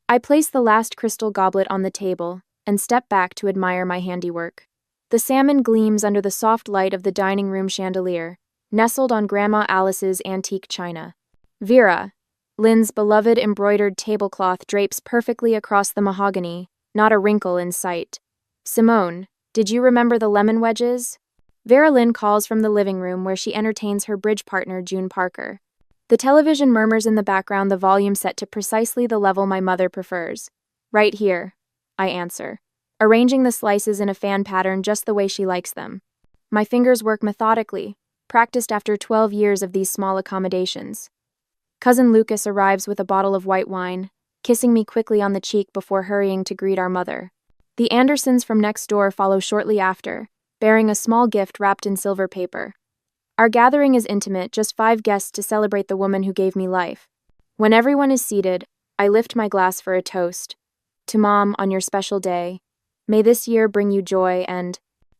I place the last crystal goblet on the table and step back to admire my handiwork. The salmon gleams under the soft light of the dining room chandelier, nestled on Grandma Alice's antique china. Vera, Lynn's beloved embroidered tablecloth drapes perfectly across the mahogany, not a wrinkle in sight. Simone, did you remember the lemon wedges? Vera Lynn calls from the living room where she entertains her bridge partner June Parker. The television murmurs in the background, the volume set to precisely the level my mother prefers. Right here, I answer, arranging the slices in a fan pattern just the way she likes them. My fingers work methodically, practiced after 12 years of these small accommodations. Cousin Lucas arrives with a bottle of white wine, kissing me quickly on the cheek before hurrying to greet our mother. The Andersons from next door follow shortly after, bearing a small gift wrapped in silver paper. Our gathering is intimate, just 5 guests to celebrate the woman who gave me life. When everyone is seated, I lift my glass for a toast. To Mom on your special day. May this year bring you joy and…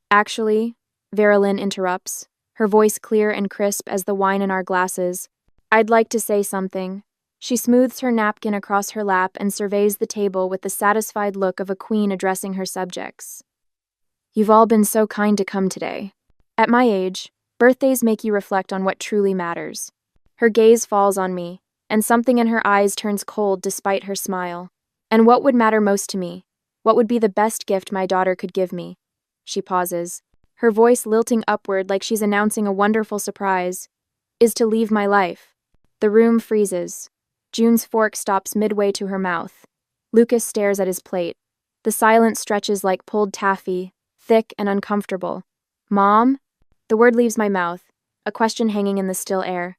Actually, Vera Lynn interrupts, her voice clear and crisp as the wine in our glasses. I'd like to say something. She smooths her napkin across her lap and surveys the table with the satisfied look of a queen addressing her subjects. You've all been so kind to come today. At my age, birthdays make you reflect on what truly matters. Her gaze falls on me, and something in her eyes turns cold despite her smile. And what would matter most to me? What would be the best gift my daughter could give me? She pauses, her voice lilting upward like she's announcing a wonderful surprise. Is to leave my life. The room freezes. June's fork stops midway to her mouth. Lucas stares at his plate. The silence stretches like pulled taffy, thick and uncomfortable. Mom? The word leaves my mouth, a question hanging in the still air.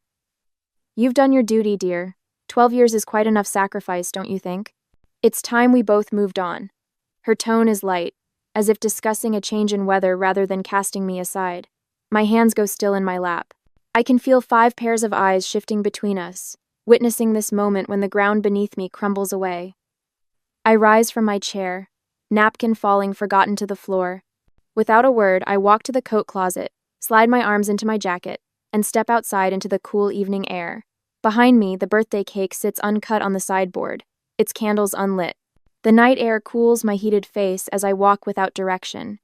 You've done your duty, dear. 12 years is quite enough sacrifice, don't you think? It's time we both moved on. Her tone is light, as if discussing a change in weather rather than casting me aside. My hands go still in my lap. I can feel 5 pairs of eyes shifting between us, witnessing this moment when the ground beneath me crumbles away. I rise from my chair, napkin falling forgotten to the floor. Without a word, I walk to the coat closet, slide my arms into my jacket, and step outside into the cool evening air. Behind me, the birthday cake sits uncut on the sideboard, its candles unlit. The night air cools my heated face as I walk without direction.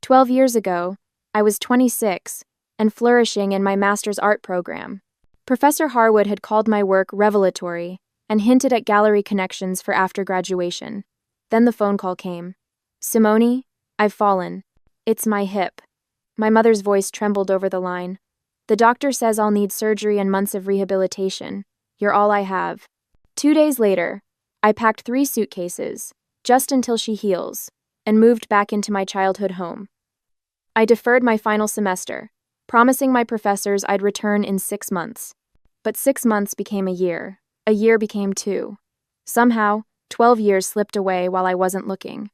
12 years ago, I was 26 and flourishing in my master's art program. Professor Harwood had called my work revelatory and hinted at gallery connections for after graduation. Then the phone call came. Simone, I've fallen. It's my hip. My mother's voice trembled over the line. The doctor says I'll need surgery and months of rehabilitation. You're all I have. 2 days later, I packed 3 suitcases, just until she heals, and moved back into my childhood home. I deferred my final semester, promising my professors I'd return in 6 months. But 6 months became a year became 2. Somehow, 12 years slipped away while I wasn't looking.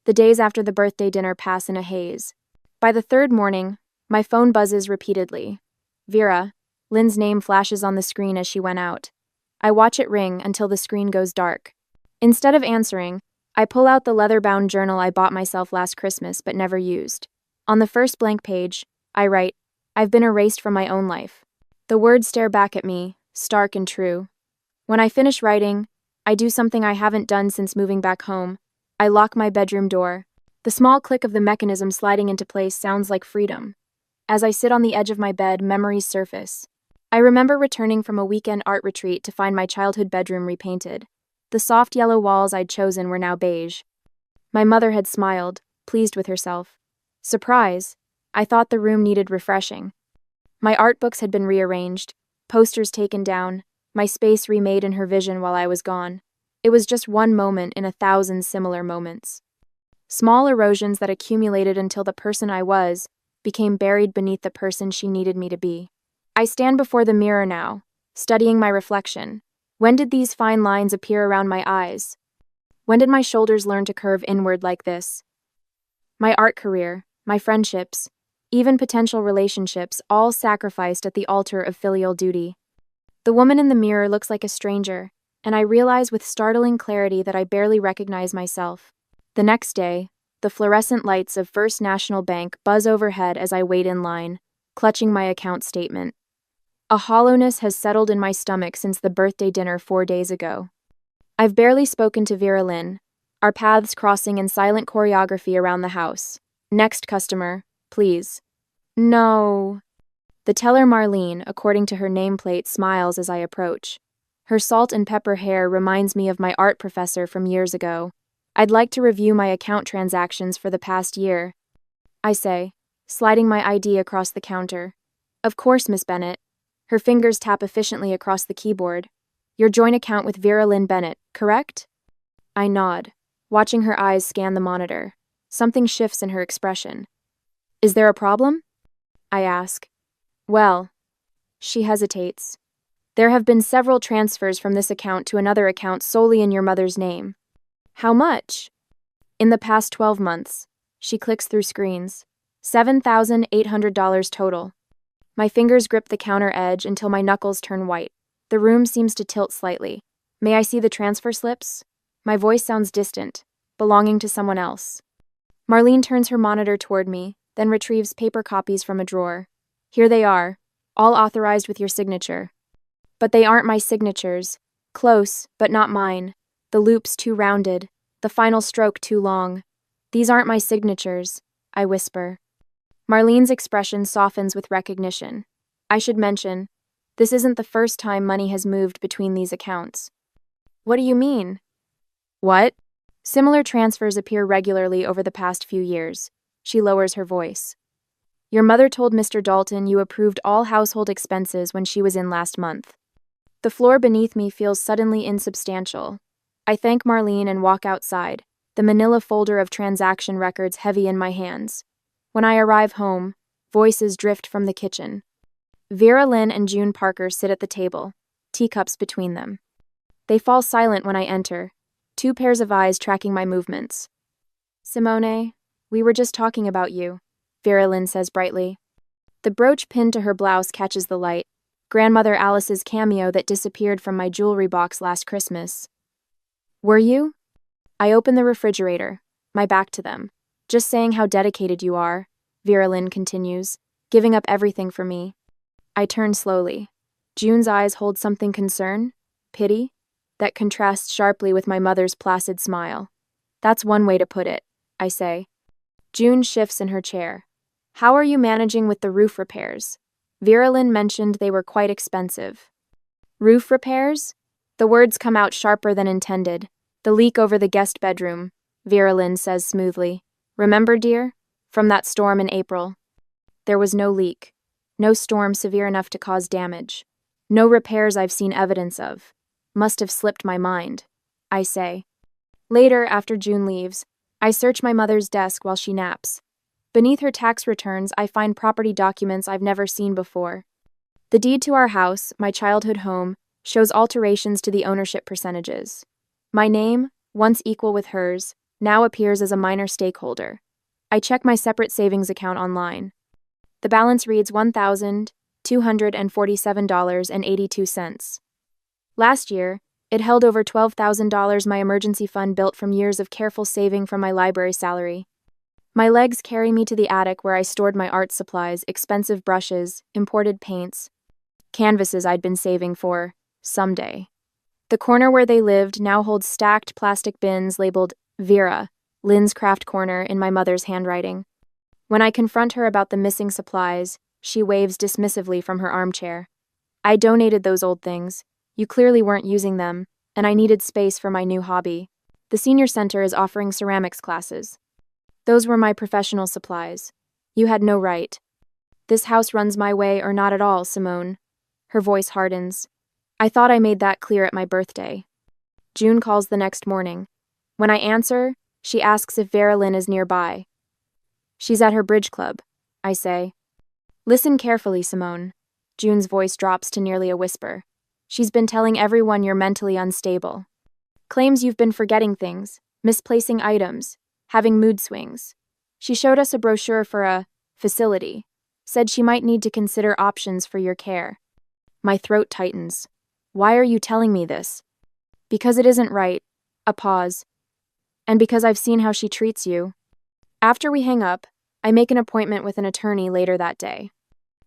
The days after the birthday dinner pass in a haze. By the 3rd morning, my phone buzzes repeatedly. Vera, Lynn's name flashes on the screen as she went out. I watch it ring until the screen goes dark. Instead of answering, I pull out the leather-bound journal I bought myself last Christmas but never used. On the first blank page, I write, I've been erased from my own life. The words stare back at me, stark and true. When I finish writing, I do something I haven't done since moving back home. I lock my bedroom door. The small click of the mechanism sliding into place sounds like freedom. As I sit on the edge of my bed, memories surface. I remember returning from a weekend art retreat to find my childhood bedroom repainted. The soft yellow walls I'd chosen were now beige. My mother had smiled, pleased with herself. Surprise! I thought the room needed refreshing. My art books had been rearranged, posters taken down, my space remade in her vision while I was gone. It was just one moment in 1,000 similar moments. Small erosions that accumulated until the person I was became buried beneath the person she needed me to be. I stand before the mirror now, studying my reflection. When did these fine lines appear around my eyes? When did my shoulders learn to curve inward like this? My art career, my friendships, even potential relationships, all sacrificed at the altar of filial duty. The woman in the mirror looks like a stranger, and I realize with startling clarity that I barely recognize myself. The next day, the fluorescent lights of First National Bank buzz overhead as I wait in line, clutching my account statement. A hollowness has settled in my stomach since the birthday dinner 4 days ago. I've barely spoken to Vera Lynn, our paths crossing in silent choreography around the house. Next customer, please. No. The teller Marlene, according to her nameplate, smiles as I approach. Her salt and pepper hair reminds me of my art professor from years ago. I'd like to review my account transactions for the past year, I say, sliding my ID across the counter. Of course, Miss Bennett. Her fingers tap efficiently across the keyboard. Your joint account with Vera Lynn Bennett, correct? I nod, watching her eyes scan the monitor. Something shifts in her expression. Is there a problem? I ask. Well, she hesitates. There have been several transfers from this account to another account solely in your mother's name. How much? In the past 12 months. She clicks through screens. $7,800 total. My fingers grip the counter edge until my knuckles turn white. The room seems to tilt slightly. May I see the transfer slips? My voice sounds distant, belonging to someone else. Marlene turns her monitor toward me, then retrieves paper copies from a drawer. Here they are, all authorized with your signature. But they aren't my signatures. Close, but not mine. The loops too rounded, the final stroke too long. These aren't my signatures, I whisper. Marlene's expression softens with recognition. I should mention, this isn't the first time money has moved between these accounts. What do you mean? What? Similar transfers appear regularly over the past few years. She lowers her voice. Your mother told Mr. Dalton you approved all household expenses when she was in last month. The floor beneath me feels suddenly insubstantial. I thank Marlene and walk outside, the manila folder of transaction records heavy in my hands. When I arrive home, voices drift from the kitchen. Vera Lynn and June Parker sit at the table, teacups between them. They fall silent when I enter, two pairs of eyes tracking my movements. Simone, we were just talking about you, Vera Lynn says brightly. The brooch pinned to her blouse catches the light, Grandmother Alice's cameo that disappeared from my jewelry box last Christmas. Were you? I open the refrigerator, my back to them. Just saying how dedicated you are, Vera Lynn continues, giving up everything for me. I turn slowly. June's eyes hold something concern, pity, that contrasts sharply with my mother's placid smile. That's one way to put it, I say. June shifts in her chair. How are you managing with the roof repairs? Vera Lynn mentioned they were quite expensive. Roof repairs? The words come out sharper than intended. The leak over the guest bedroom, Vera Lynn says smoothly. Remember, dear? From that storm in April. There was no leak. No storm severe enough to cause damage. No repairs I've seen evidence of. Must have slipped my mind, I say. Later, after June leaves, I search my mother's desk while she naps. Beneath her tax returns, I find property documents I've never seen before. The deed to our house, my childhood home, shows alterations to the ownership percentages. My name, once equal with hers, now appears as a minor stakeholder. I check my separate savings account online. The balance reads $1,247.82. Last year, it held over $12,000 my emergency fund built from years of careful saving from my library salary. My legs carry me to the attic where I stored my art supplies, expensive brushes, imported paints, canvases I'd been saving for someday. The corner where they lived now holds stacked plastic bins labeled Vera, Lynn's Craft Corner, in my mother's handwriting. When I confront her about the missing supplies, she waves dismissively from her armchair. I donated those old things. You clearly weren't using them, and I needed space for my new hobby. The senior center is offering ceramics classes. Those were my professional supplies. You had no right. This house runs my way or not at all, Simone. Her voice hardens. I thought I made that clear at my birthday. June calls the next morning. When I answer, she asks if Vera Lynn is nearby. She's at her bridge club, I say. Listen carefully, Simone. June's voice drops to nearly a whisper. She's been telling everyone you're mentally unstable. Claims you've been forgetting things, misplacing items, having mood swings. She showed us a brochure for a facility, said she might need to consider options for your care. My throat tightens. Why are you telling me this? Because it isn't right. A pause. And because I've seen how she treats you. After we hang up, I make an appointment with an attorney later that day.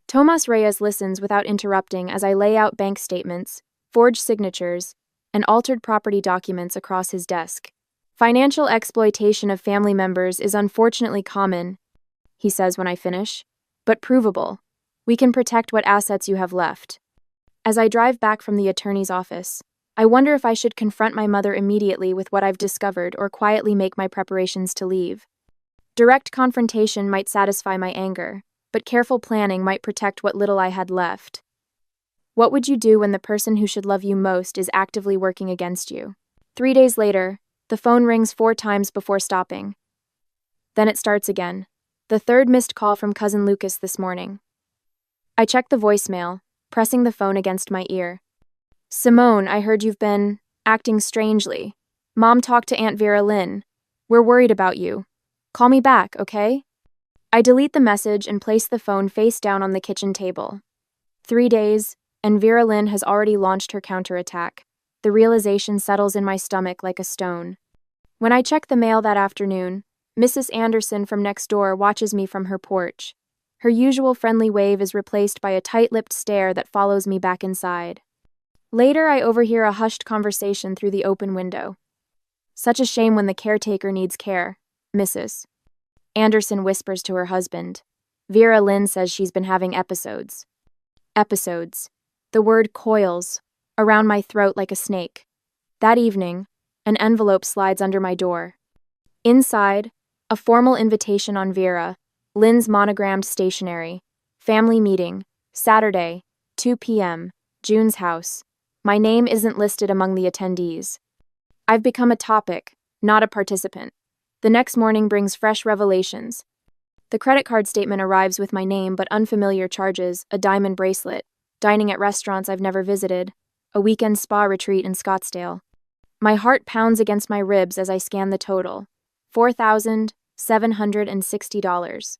Tomas Reyes listens without interrupting as I lay out bank statements, forged signatures, and altered property documents across his desk. Financial exploitation of family members is unfortunately common, he says when I finish, but provable. We can protect what assets you have left. As I drive back from the attorney's office, I wonder if I should confront my mother immediately with what I've discovered or quietly make my preparations to leave. Direct confrontation might satisfy my anger, but careful planning might protect what little I had left. What would you do when the person who should love you most is actively working against you? 3 days later, the phone rings 4 times before stopping. Then it starts again. The third missed call from cousin Lucas this morning. I check the voicemail, pressing the phone against my ear. Simone, I heard you've been acting strangely. Mom talked to Aunt Vera Lynn. We're worried about you. Call me back, okay? I delete the message and place the phone face down on the kitchen table. 3 days, and Vera Lynn has already launched her counterattack. The realization settles in my stomach like a stone. When I check the mail that afternoon, Mrs. Anderson from next door watches me from her porch. Her usual friendly wave is replaced by a tight-lipped stare that follows me back inside. Later, I overhear a hushed conversation through the open window. Such a shame when the caretaker needs care, Mrs. Anderson whispers to her husband. Vera Lynn says she's been having episodes. Episodes. The word coils around my throat like a snake. That evening, an envelope slides under my door. Inside, a formal invitation on Vera Lynn's monogrammed stationery. Family meeting, Saturday, 2 p.m., June's house. My name isn't listed among the attendees. I've become a topic, not a participant. The next morning brings fresh revelations. The credit card statement arrives with my name but unfamiliar charges, a diamond bracelet, dining at restaurants I've never visited, a weekend spa retreat in Scottsdale. My heart pounds against my ribs as I scan the total. $4,760.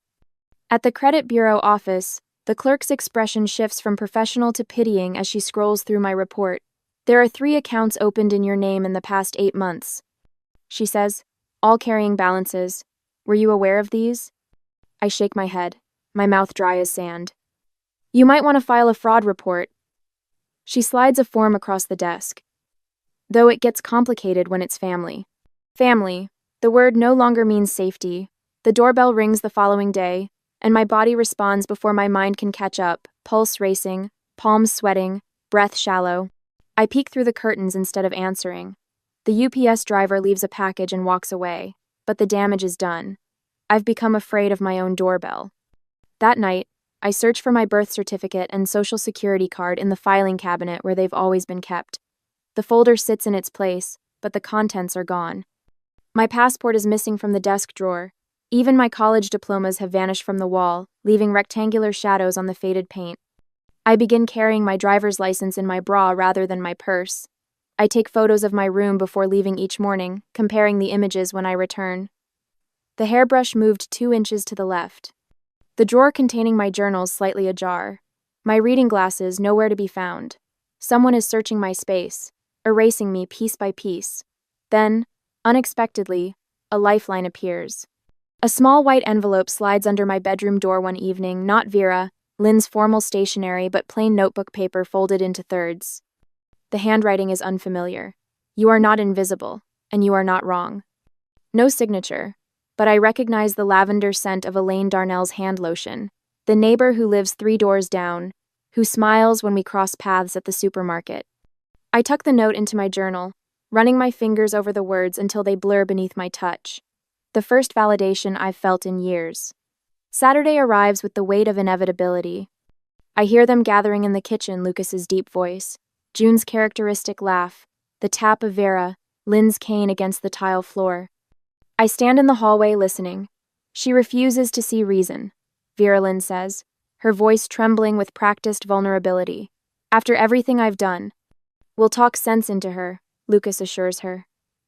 At the credit bureau office, the clerk's expression shifts from professional to pitying as she scrolls through my report. There are 3 accounts opened in your name in the past 8 months, she says, all carrying balances. Were you aware of these? I shake my head, my mouth dry as sand. You might want to file a fraud report. She slides a form across the desk. Though it gets complicated when it's family. Family. The word no longer means safety. The doorbell rings the following day, and my body responds before my mind can catch up, pulse racing, palms sweating, breath shallow. I peek through the curtains instead of answering. The UPS driver leaves a package and walks away, but the damage is done. I've become afraid of my own doorbell. That night, I search for my birth certificate and social security card in the filing cabinet where they've always been kept. The folder sits in its place, but the contents are gone. My passport is missing from the desk drawer. Even my college diplomas have vanished from the wall, leaving rectangular shadows on the faded paint. I begin carrying my driver's license in my bra rather than my purse. I take photos of my room before leaving each morning, comparing the images when I return. The hairbrush moved 2 inches to the left. The drawer containing my journals slightly ajar. My reading glasses nowhere to be found. Someone is searching my space, erasing me piece by piece. Then, unexpectedly, a lifeline appears. A small white envelope slides under my bedroom door one evening, not Vera Lynn's formal stationery, but plain notebook paper folded into thirds. The handwriting is unfamiliar. You are not invisible, and you are not wrong. No signature, but I recognize the lavender scent of Elaine Darnell's hand lotion, the neighbor who lives 3 doors down, who smiles when we cross paths at the supermarket. I tuck the note into my journal, running my fingers over the words until they blur beneath my touch. The first validation I've felt in years. Saturday arrives with the weight of inevitability. I hear them gathering in the kitchen, Lucas's deep voice, June's characteristic laugh, the tap of Vera Lynn's cane against the tile floor. I stand in the hallway listening. She refuses to see reason, Vera Lynn says, her voice trembling with practiced vulnerability. After everything I've done. We'll talk sense into her, Lucas assures her.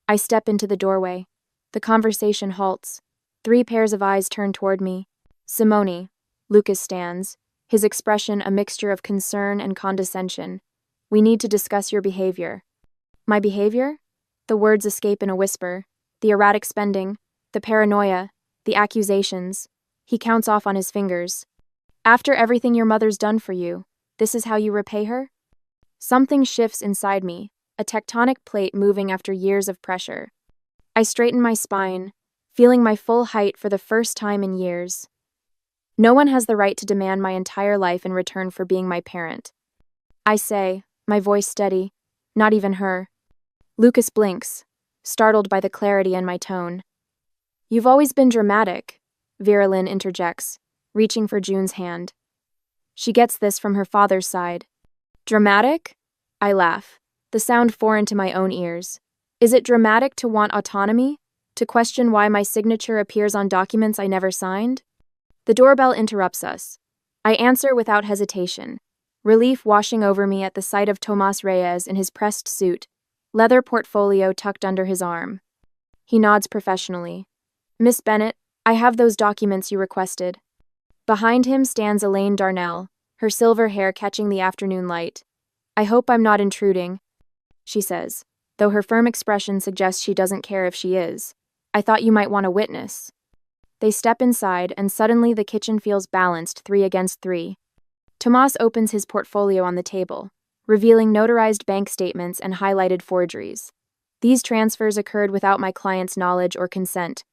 I step into the doorway. The conversation halts. 3 pairs of eyes turn toward me. Simone. Lucas stands, his expression a mixture of concern and condescension. We need to discuss your behavior. My behavior? The words escape in a whisper. The erratic spending, the paranoia, the accusations. He counts off on his fingers. After everything your mother's done for you, this is how you repay her? Something shifts inside me, a tectonic plate moving after years of pressure. I straighten my spine, feeling my full height for the first time in years. No one has the right to demand my entire life in return for being my parent. I say, my voice steady, not even her. Lucas blinks, startled by the clarity in my tone. You've always been dramatic, Vera Lynn interjects, reaching for June's hand. She gets this from her father's side. Dramatic? I laugh, the sound foreign to my own ears. Is it dramatic to want autonomy? To question why my signature appears on documents I never signed? The doorbell interrupts us. I answer without hesitation, relief washing over me at the sight of Tomas Reyes in his pressed suit, leather portfolio tucked under his arm. He nods professionally. Miss Bennett, I have those documents you requested. Behind him stands Elaine Darnell, her silver hair catching the afternoon light. I hope I'm not intruding, she says, though her firm expression suggests she doesn't care if she is. I thought you might want a witness. They step inside, and suddenly the kitchen feels balanced 3 against 3. Tomas opens his portfolio on the table, revealing notarized bank statements and highlighted forgeries. These transfers occurred without my client's knowledge or consent,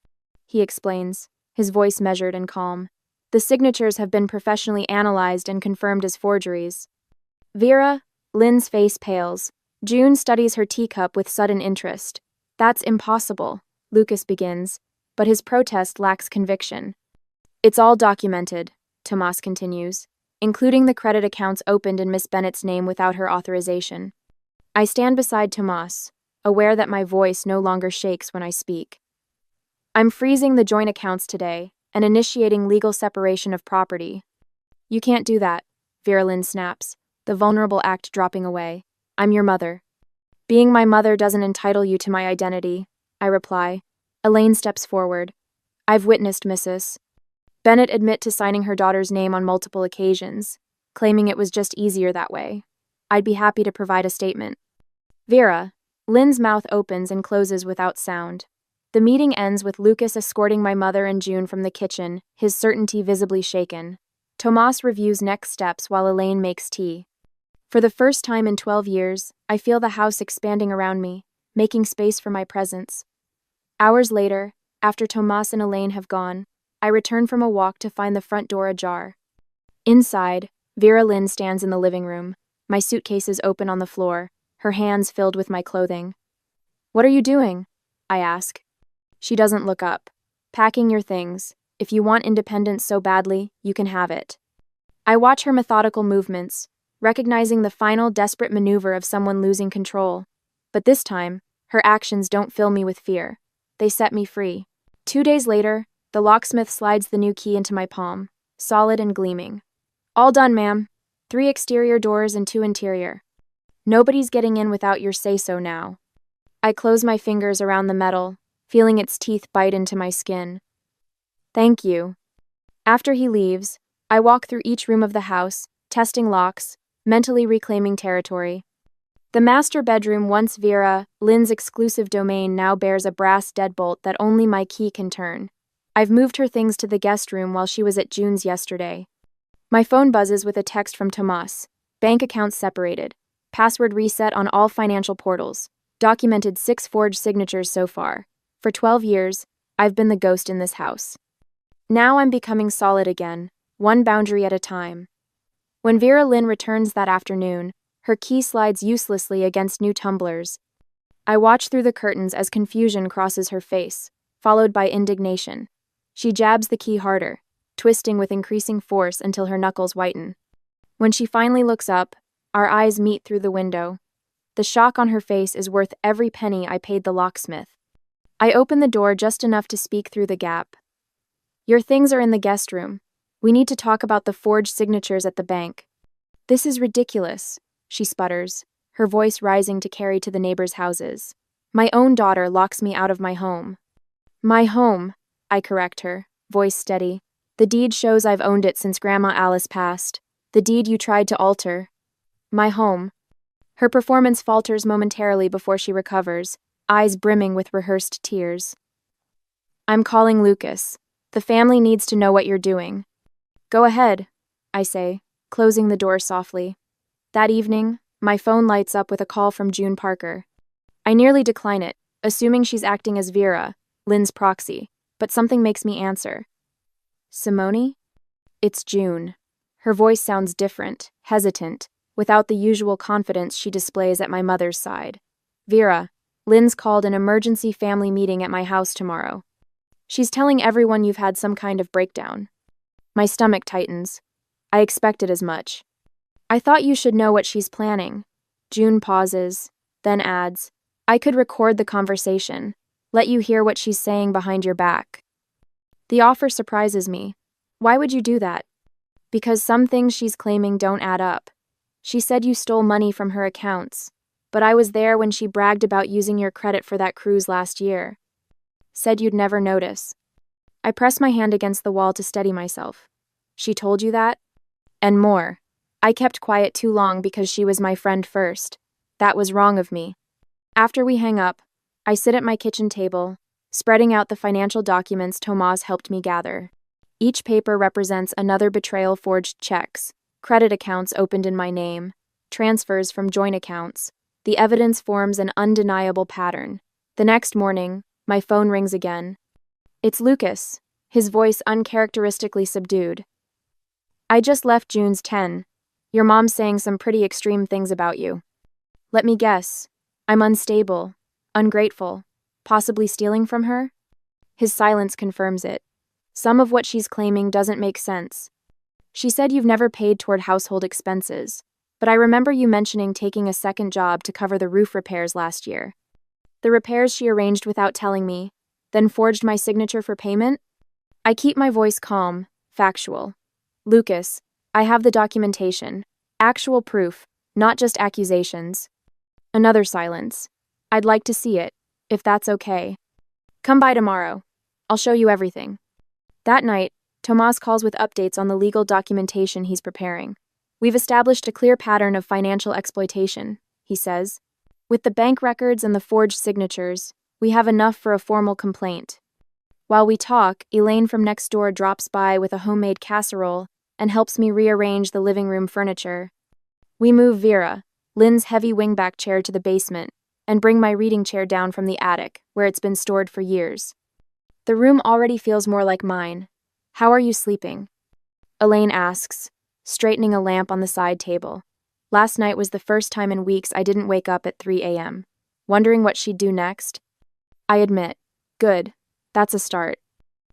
he explains, his voice measured and calm. The signatures have been professionally analyzed and confirmed as forgeries. Vera Lynn's face pales. June studies her teacup with sudden interest. That's impossible, Lucas begins, but his protest lacks conviction. It's all documented, Tomas continues, including the credit accounts opened in Miss Bennett's name without her authorization. I stand beside Tomas, aware that my voice no longer shakes when I speak. I'm freezing the joint accounts today and initiating legal separation of property. You can't do that, Vera Lynn snaps, the vulnerable act dropping away. I'm your mother. Being my mother doesn't entitle you to my identity, I reply. Elaine steps forward. I've witnessed Mrs. Bennett admit to signing her daughter's name on multiple occasions, claiming it was just easier that way. I'd be happy to provide a statement. Vera Lynn's mouth opens and closes without sound. The meeting ends with Lucas escorting my mother and June from the kitchen, his certainty visibly shaken. Tomas reviews next steps while Elaine makes tea. For the first time in 12 years, I feel the house expanding around me, making space for my presence. Hours later, after Tomas and Elaine have gone, I return from a walk to find the front door ajar. Inside, Vera Lynn stands in the living room, my suitcases open on the floor, her hands filled with my clothing. What are you doing? I ask. She doesn't look up. Packing your things. If you want independence so badly, you can have it. I watch her methodical movements, recognizing the final desperate maneuver of someone losing control. But this time, her actions don't fill me with fear. They set me free. 2 days later, the locksmith slides the new key into my palm, solid and gleaming. All done, ma'am. 3 exterior doors and 2 interior. Nobody's getting in without your say-so now. I close my fingers around the metal, feeling its teeth bite into my skin. Thank you. After he leaves, I walk through each room of the house, testing locks, mentally reclaiming territory. The master bedroom, once Vera Lynn's exclusive domain, now bears a brass deadbolt that only my key can turn. I've moved her things to the guest room while she was at June's yesterday. My phone buzzes with a text from Tomas. Bank accounts separated. Password reset on all financial portals. Documented 6 forged signatures so far. For 12 years, I've been the ghost in this house. Now I'm becoming solid again, one boundary at a time. When Vera Lynn returns that afternoon, her key slides uselessly against new tumblers. I watch through the curtains as confusion crosses her face, followed by indignation. She jabs the key harder, twisting with increasing force until her knuckles whiten. When she finally looks up, our eyes meet through the window. The shock on her face is worth every penny I paid the locksmith. I open the door just enough to speak through the gap. Your things are in the guest room. We need to talk about the forged signatures at the bank. This is ridiculous, she sputters, her voice rising to carry to the neighbors' houses. My own daughter locks me out of my home. My home, I correct her, voice steady. The deed shows I've owned it since Grandma Alice passed. The deed you tried to alter. My home. Her performance falters momentarily before she recovers, eyes brimming with rehearsed tears. I'm calling Lucas. The family needs to know what you're doing. Go ahead, I say, closing the door softly. That evening, My phone lights up with a call from June Parker. I nearly decline it, assuming she's acting as Vera, Lynn's proxy, but something makes me answer. Simone? It's June. Her voice sounds different, hesitant, without the usual confidence she displays at my mother's side. Vera, Lynn's called an emergency family meeting at my house tomorrow. She's telling everyone you've had some kind of breakdown. My stomach tightens. I expected as much. I thought you should know what she's planning. June pauses, then adds, I could record the conversation, let you hear what she's saying behind your back. The offer surprises me. Why would you do that? Because some things she's claiming don't add up. She said you stole money from her accounts, but I was there when she bragged about using your credit for that cruise last year. Said you'd never notice. I press my hand against the wall to steady myself. She told you that? And more. I kept quiet too long because she was my friend first. That was wrong of me. After we hang up, I sit at my kitchen table, spreading out the financial documents Tomas helped me gather. Each paper represents another betrayal: forged checks, credit accounts opened in my name, transfers from joint accounts. The evidence forms an undeniable pattern. The next morning, my phone rings again. It's Lucas, his voice uncharacteristically subdued. I just left June's 10. Your mom's saying some pretty extreme things about you. Let me guess. I'm unstable, ungrateful, possibly stealing from her? His silence confirms it. Some of what she's claiming doesn't make sense. She said you've never paid toward household expenses, but I remember you mentioning taking a second job to cover the roof repairs last year. The repairs she arranged without telling me, then forged my signature for payment? I keep my voice calm, factual. Lucas, I have the documentation. Actual proof, not just accusations. Another silence. I'd like to see it, if that's okay. Come by tomorrow. I'll show you everything. That night, Tomas calls with updates on the legal documentation he's preparing. We've established a clear pattern of financial exploitation, he says. With the bank records and the forged signatures, we have enough for a formal complaint. While we talk, Elaine from next door drops by with a homemade casserole and helps me rearrange the living room furniture. We move Vera, Lynn's heavy wingback chair, to the basement and bring my reading chair down from the attic, where it's been stored for years. The room already feels more like mine. How are you sleeping? Elaine asks, straightening a lamp on the side table. Last night was the first time in weeks I didn't wake up at 3 a.m., wondering what she'd do next. I admit, good, that's a start.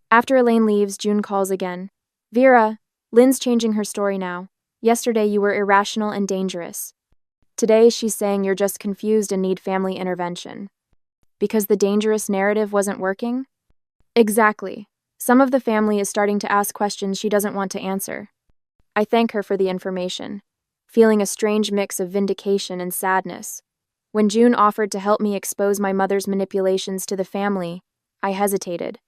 After Elaine leaves, June calls again. Vera, Lynn's changing her story now. Yesterday you were irrational and dangerous. Today she's saying you're just confused and need family intervention. Because the dangerous narrative wasn't working? Exactly. Some of the family is starting to ask questions she doesn't want to answer. I thank her for the information, feeling a strange mix of vindication and sadness. When June offered to help me expose my mother's manipulations to the family, I hesitated.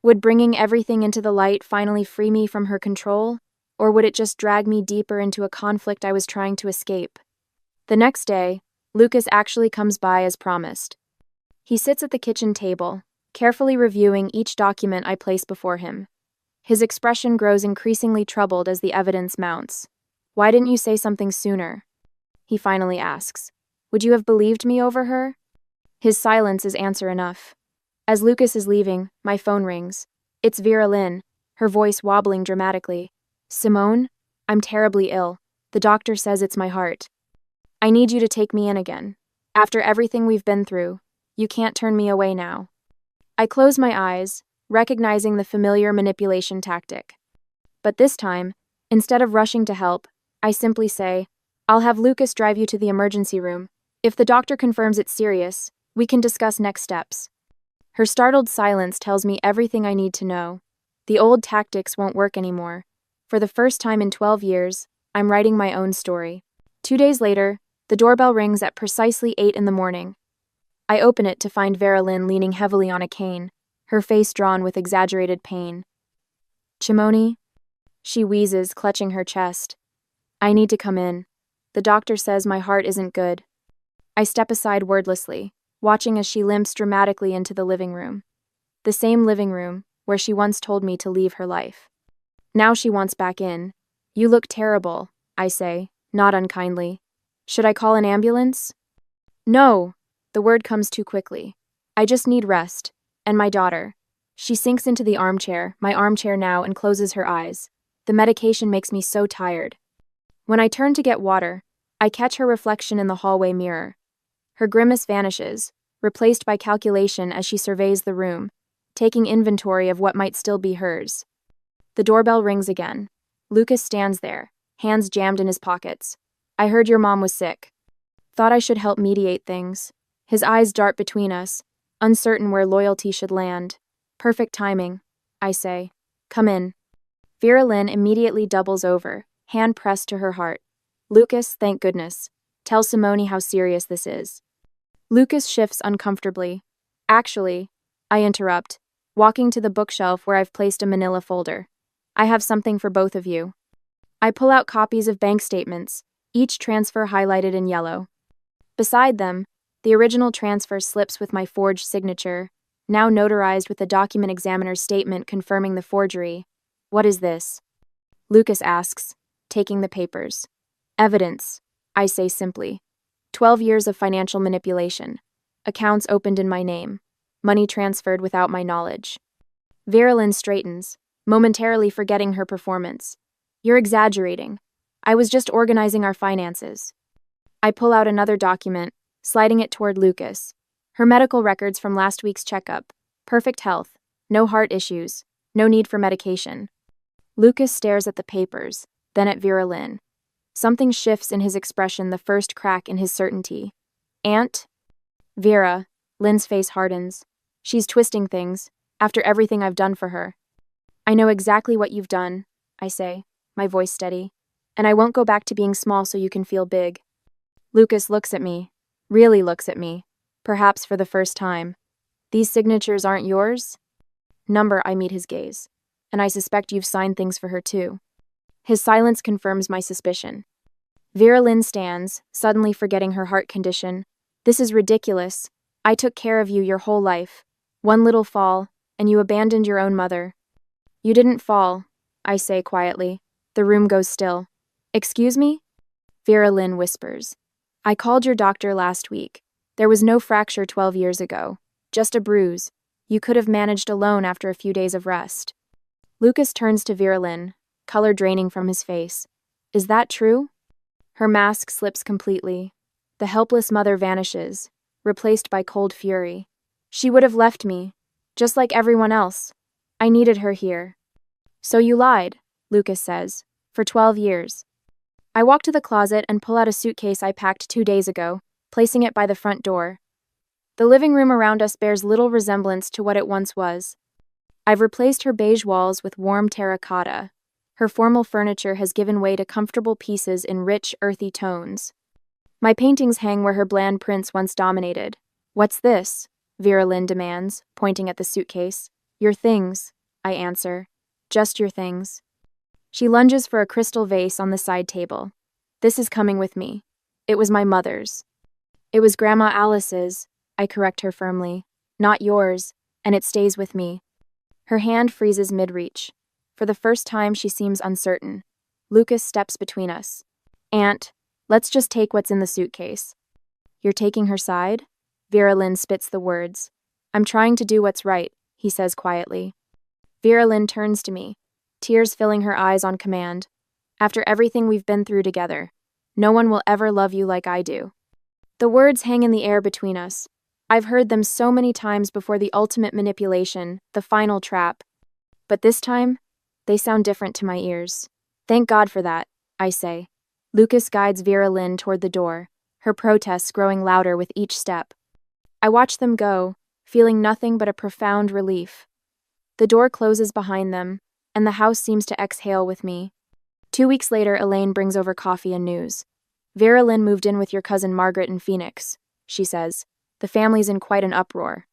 Would bringing everything into the light finally free me from her control, or would it just drag me deeper into a conflict I was trying to escape? The next day, Lucas actually comes by as promised. He sits at the kitchen table, carefully reviewing each document I place before him. His expression grows increasingly troubled as the evidence mounts. Why didn't you say something sooner? He finally asks. Would you have believed me over her? His silence is answer enough. As Lucas is leaving, my phone rings. It's Vera Lynn, her voice wobbling dramatically. Simone, I'm terribly ill. The doctor says it's my heart. I need you to take me in again. After everything we've been through, you can't turn me away now. I close my eyes, recognizing the familiar manipulation tactic. But this time, instead of rushing to help, I simply say, I'll have Lucas drive you to the emergency room. If the doctor confirms it's serious, we can discuss next steps. Her startled silence tells me everything I need to know. The old tactics won't work anymore. For the first time in 12 years, I'm writing my own story. 2 days later, the doorbell rings at precisely 8 in the morning. I open it to find Vera Lynn leaning heavily on a cane, her face drawn with exaggerated pain. Chimone? She wheezes, clutching her chest. I need to come in. The doctor says my heart isn't good. I step aside wordlessly, watching as she limps dramatically into the living room. The same living room where she once told me to leave her life. Now she wants back in. You look terrible, I say, not unkindly. Should I call an ambulance? No. The word comes too quickly. I just need rest. And my daughter. She sinks into the armchair, my armchair now, and closes her eyes. The medication makes me so tired. When I turn to get water, I catch her reflection in the hallway mirror. Her grimace vanishes, replaced by calculation as she surveys the room, taking inventory of what might still be hers. The doorbell rings again. Lucas stands there, hands jammed in his pockets. I heard your mom was sick. Thought I should help mediate things. His eyes dart between us, uncertain where loyalty should land. Perfect timing, I say. Come in. Vera Lynn immediately doubles over, hand pressed to her heart. Lucas, thank goodness. Tell Simone how serious this is. Lucas shifts uncomfortably. Actually, I interrupt, walking to the bookshelf where I've placed a manila folder. I have something for both of you. I pull out copies of bank statements, each transfer highlighted in yellow. Beside them, the original transfer slips with my forged signature, now notarized with the document examiner's statement confirming the forgery. What is this? Lucas asks, taking the papers. Evidence, I say simply. 12 years of financial manipulation. Accounts opened in my name. Money transferred without my knowledge. Vera Lynn straightens, momentarily forgetting her performance. You're exaggerating. I was just organizing our finances. I pull out another document, sliding it toward Lucas. Her medical records from last week's checkup. Perfect health. No heart issues. No need for medication. Lucas stares at the papers, then at Vera Lynn. Something shifts in his expression, the first crack in his certainty. Aunt? Vera. Lynn's face hardens. She's twisting things, after everything I've done for her. I know exactly what you've done, I say, my voice steady. And I won't go back to being small so you can feel big. Lucas looks at me. Really looks at me. Perhaps for the first time. These signatures aren't yours? Number, I meet his gaze. And I suspect you've signed things for her too. His silence confirms my suspicion. Vera Lynn stands, suddenly forgetting her heart condition. This is ridiculous. I took care of you your whole life. One little fall, and you abandoned your own mother. You didn't fall, I say quietly. The room goes still. Excuse me? Vera Lynn whispers. I called your doctor last week. There was no fracture 12 years ago. Just a bruise. You could have managed alone after a few days of rest. Lucas turns to Vera Lynn, color draining from his face. Is that true? Her mask slips completely. The helpless mother vanishes, replaced by cold fury. She would have left me, just like everyone else. I needed her here. So you lied, Lucas says, for 12 years. I walk to the closet and pull out a suitcase I packed 2 days ago, placing it by the front door. The living room around us bears little resemblance to what it once was. I've replaced her beige walls with warm terracotta. Her formal furniture has given way to comfortable pieces in rich, earthy tones. My paintings hang where her bland prints once dominated. What's this? Vera Lynn demands, pointing at the suitcase. Your things, I answer. Just your things. She lunges for a crystal vase on the side table. This is coming with me. It was my mother's. It was Grandma Alice's, I correct her firmly. Not yours, and it stays with me. Her hand freezes mid-reach. For the first time, she seems uncertain. Lucas steps between us. Aunt, let's just take what's in the suitcase. You're taking her side? Vera Lynn spits the words. I'm trying to do what's right, he says quietly. Vera Lynn turns to me, tears filling her eyes on command. After everything we've been through together, no one will ever love you like I do. The words hang in the air between us. I've heard them so many times before the ultimate manipulation, the final trap. But this time, they sound different to my ears. Thank God for that, I say. Lucas guides Vera Lynn toward the door, her protests growing louder with each step. I watch them go, feeling nothing but a profound relief. The door closes behind them, and the house seems to exhale with me. 2 weeks later, Elaine brings over coffee and news. Vera Lynn moved in with your cousin Margaret in Phoenix, she says. The family's in quite an uproar.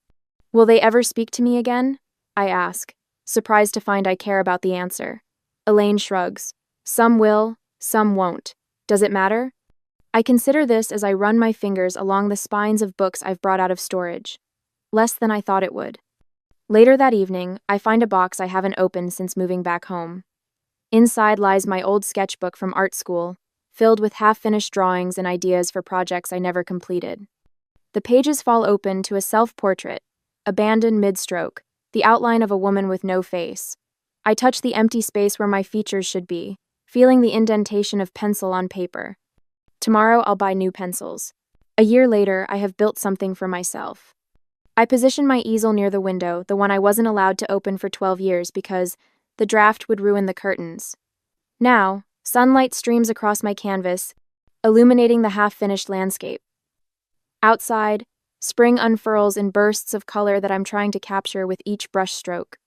Will they ever speak to me again? I ask, surprised to find I care about the answer. Elaine shrugs. Some will, some won't. Does it matter? I consider this as I run my fingers along the spines of books I've brought out of storage. Less than I thought it would. Later that evening, I find a box I haven't opened since moving back home. Inside lies my old sketchbook from art school, filled with half-finished drawings and ideas for projects I never completed. The pages fall open to a self-portrait, abandoned mid-stroke, the outline of a woman with no face. I touch the empty space where my features should be, feeling the indentation of pencil on paper. Tomorrow I'll buy new pencils. A year later, I have built something for myself. I position my easel near the window, the one I wasn't allowed to open for 12 years because the draft would ruin the curtains. Now, sunlight streams across my canvas, illuminating the half-finished landscape. Outside, spring unfurls in bursts of color that I'm trying to capture with each brush stroke.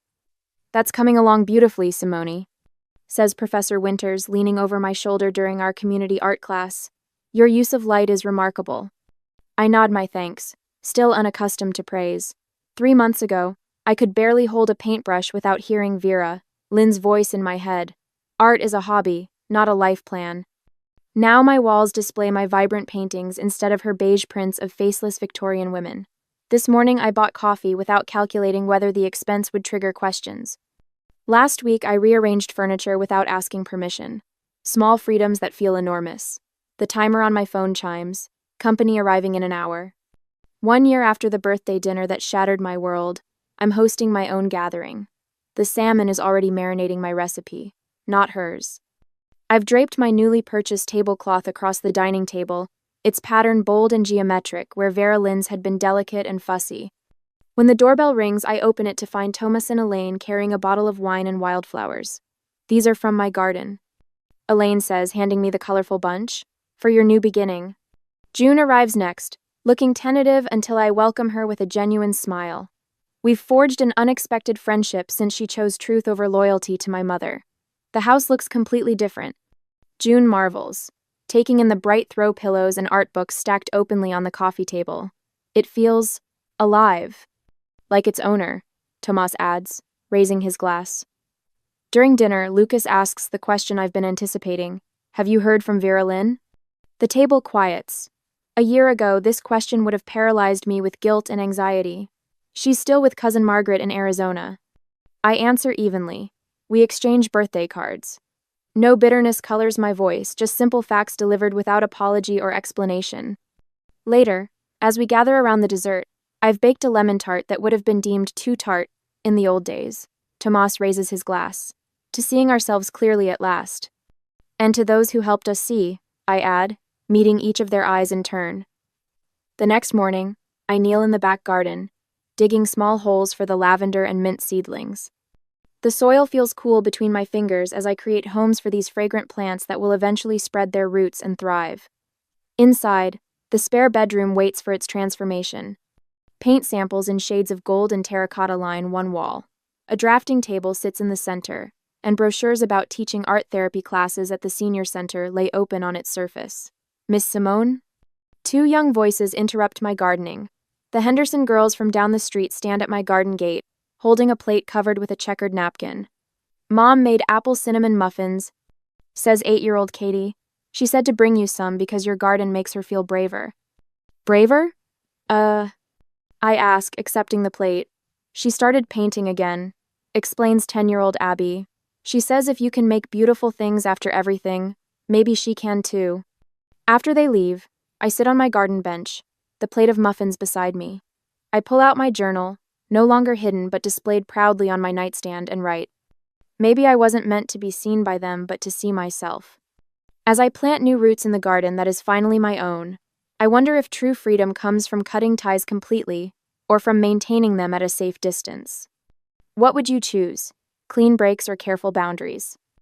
"That's coming along beautifully, Simone," says Professor Winters, leaning over my shoulder during our community art class. "Your use of light is remarkable." I nod my thanks, still unaccustomed to praise. 3 months ago, I could barely hold a paintbrush without hearing Vera, Lynn's voice in my head. Art is a hobby, not a life plan. Now my walls display my vibrant paintings instead of her beige prints of faceless Victorian women. This morning I bought coffee without calculating whether the expense would trigger questions. Last week I rearranged furniture without asking permission. Small freedoms that feel enormous. The timer on my phone chimes, company arriving in an hour. 1 year after the birthday dinner that shattered my world, I'm hosting my own gathering. The salmon is already marinating my recipe, not hers. I've draped my newly purchased tablecloth across the dining table, its pattern bold and geometric, where Vera Lynn's had been delicate and fussy. When the doorbell rings, I open it to find Thomas and Elaine carrying a bottle of wine and wildflowers. "These are from my garden," Elaine says, handing me the colorful bunch. "For your new beginning." June arrives next, looking tentative until I welcome her with a genuine smile. We've forged an unexpected friendship since she chose truth over loyalty to my mother. The house looks completely different. June marvels, taking in the bright throw pillows and art books stacked openly on the coffee table. "It feels alive." "Like its owner," Tomas adds, raising his glass. During dinner, Lucas asks the question I've been anticipating. "Have you heard from Vera Lynn?" The table quiets. A year ago, this question would have paralyzed me with guilt and anxiety. "She's still with Cousin Margaret in Arizona." I answer evenly. We exchange birthday cards. No bitterness colors my voice, just simple facts delivered without apology or explanation. Later, as we gather around the dessert, I've baked a lemon tart that would have been deemed too tart in the old days. Tomas raises his glass. "To seeing ourselves clearly at last." "And to those who helped us see," I add, meeting each of their eyes in turn. The next morning, I kneel in the back garden, digging small holes for the lavender and mint seedlings. The soil feels cool between my fingers as I create homes for these fragrant plants that will eventually spread their roots and thrive. Inside, the spare bedroom waits for its transformation. Paint samples in shades of gold and terracotta line one wall. A drafting table sits in the center, and brochures about teaching art therapy classes at the senior center lay open on its surface. "Miss Simone?" 2 young voices interrupt my gardening. The Henderson girls from down the street stand at my garden gate, holding a plate covered with a checkered napkin. "Mom made apple cinnamon muffins," says 8-year-old Katie. "She said to bring you some because your garden makes her feel braver." "Braver?" I ask, accepting the plate. "She started painting again," explains 10-year-old Abby. "She says if you can make beautiful things after everything, maybe she can too." After they leave, I sit on my garden bench, the plate of muffins beside me. I pull out my journal, no longer hidden but displayed proudly on my nightstand, and write. Maybe I wasn't meant to be seen by them, but to see myself. As I plant new roots in the garden that is finally my own, I wonder if true freedom comes from cutting ties completely, or from maintaining them at a safe distance. What would you choose? Clean breaks or careful boundaries?